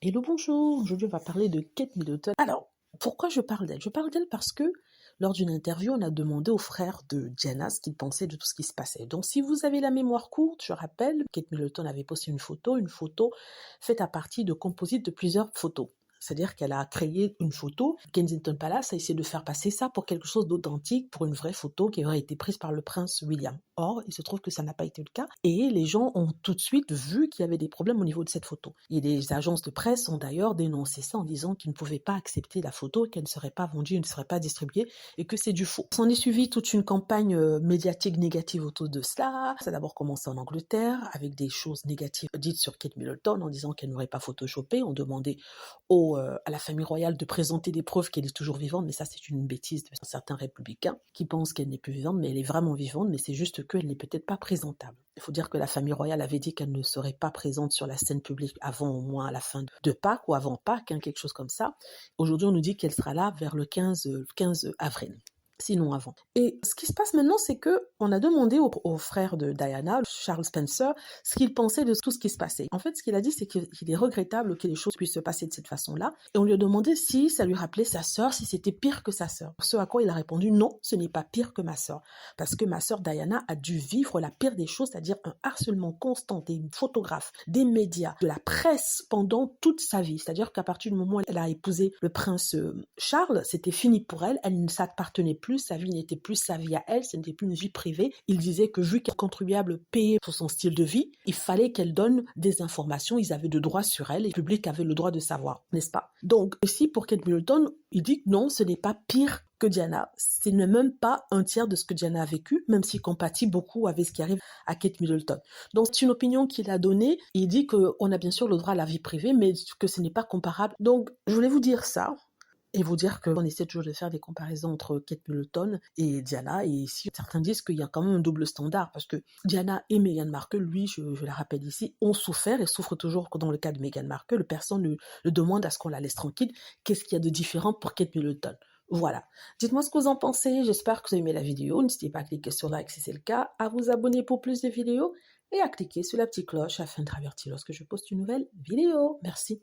Hello, bonjour. Aujourd'hui, on va parler de Kate Middleton. Alors, pourquoi je parle d'elle? Je parle d'elle parce que lors d'une interview, on a demandé au frère de Diana ce qu'il pensait de tout ce qui se passait. Donc, si vous avez la mémoire courte, je rappelle, Kate Middleton avait posté une photo faite à partir de composites de plusieurs photos. C'est-à-dire qu'elle a créé une photo. Kensington Palace a essayé de faire passer ça pour quelque chose d'authentique, pour une vraie photo qui aurait été prise par le prince William. Or, il se trouve que ça n'a pas été le cas. Et les gens ont tout de suite vu qu'il y avait des problèmes au niveau de cette photo. Et les agences de presse ont d'ailleurs dénoncé ça en disant qu'ils ne pouvaient pas accepter la photo, qu'elle ne serait pas vendue, ne serait pas distribuée, et que c'est du faux. S'en est suivi toute une campagne médiatique négative autour de cela. Ça a d'abord commencé en Angleterre, avec des choses négatives dites sur Kate Middleton, en disant qu'elle n'aurait pas photoshopé. On demandait à la famille royale de présenter des preuves qu'elle est toujours vivante, mais ça c'est une bêtise de certains républicains qui pensent qu'elle n'est plus vivante, mais elle est vraiment vivante, mais c'est juste qu'elle n'est peut-être pas présentable. Il faut dire que la famille royale avait dit qu'elle ne serait pas présente sur la scène publique avant au moins la fin de Pâques ou avant Pâques, quelque chose comme ça. Aujourd'hui on nous dit qu'elle sera là vers le 15 avril. Sinon avant. Et ce qui se passe maintenant, c'est que on a demandé au frère de Diana, Charles Spencer, ce qu'il pensait de tout ce qui se passait. En fait, ce qu'il a dit, c'est qu'il est regrettable que les choses puissent se passer de cette façon-là. Et on lui a demandé si ça lui rappelait sa sœur, si c'était pire que sa sœur. Ce à quoi il a répondu non, ce n'est pas pire que ma sœur. Parce que ma sœur Diana a dû vivre la pire des choses, c'est-à-dire un harcèlement constant des photographes, des médias, de la presse pendant toute sa vie. C'est-à-dire qu'à partir du moment où elle a épousé le prince Charles, c'était fini pour elle, elle ne s'appartenait plus, sa vie n'était plus sa vie à elle, ce n'était plus une vie privée. Il disait que vu qu'un contribuable payait pour son style de vie, il fallait qu'elle donne des informations, ils avaient de droits sur elle et le public avait le droit de savoir, n'est-ce pas? Donc, ici, pour Kate Middleton, il dit que non, ce n'est pas pire que Diana. Ce n'est même pas un tiers de ce que Diana a vécu, même s'il compatit beaucoup avec ce qui arrive à Kate Middleton. Donc, c'est une opinion qu'il a donnée. Il dit qu'on a bien sûr le droit à la vie privée, mais que ce n'est pas comparable. Donc, je voulais vous dire ça. Et vous dire qu'on essaie toujours de faire des comparaisons entre Kate Middleton et Diana. Et ici, certains disent qu'il y a quand même un double standard, parce que Diana et Meghan Markle, lui, je la rappelle ici, ont souffert et souffrent toujours dans le cas de Meghan Markle. Personne ne demande à ce qu'on la laisse tranquille. Qu'est-ce qu'il y a de différent pour Kate Middleton? Voilà. Dites-moi ce que vous en pensez. J'espère que vous avez aimé la vidéo. N'hésitez pas à cliquer sur like si c'est le cas, à vous abonner pour plus de vidéos et à cliquer sur la petite cloche afin de avertir lorsque je poste une nouvelle vidéo. Merci.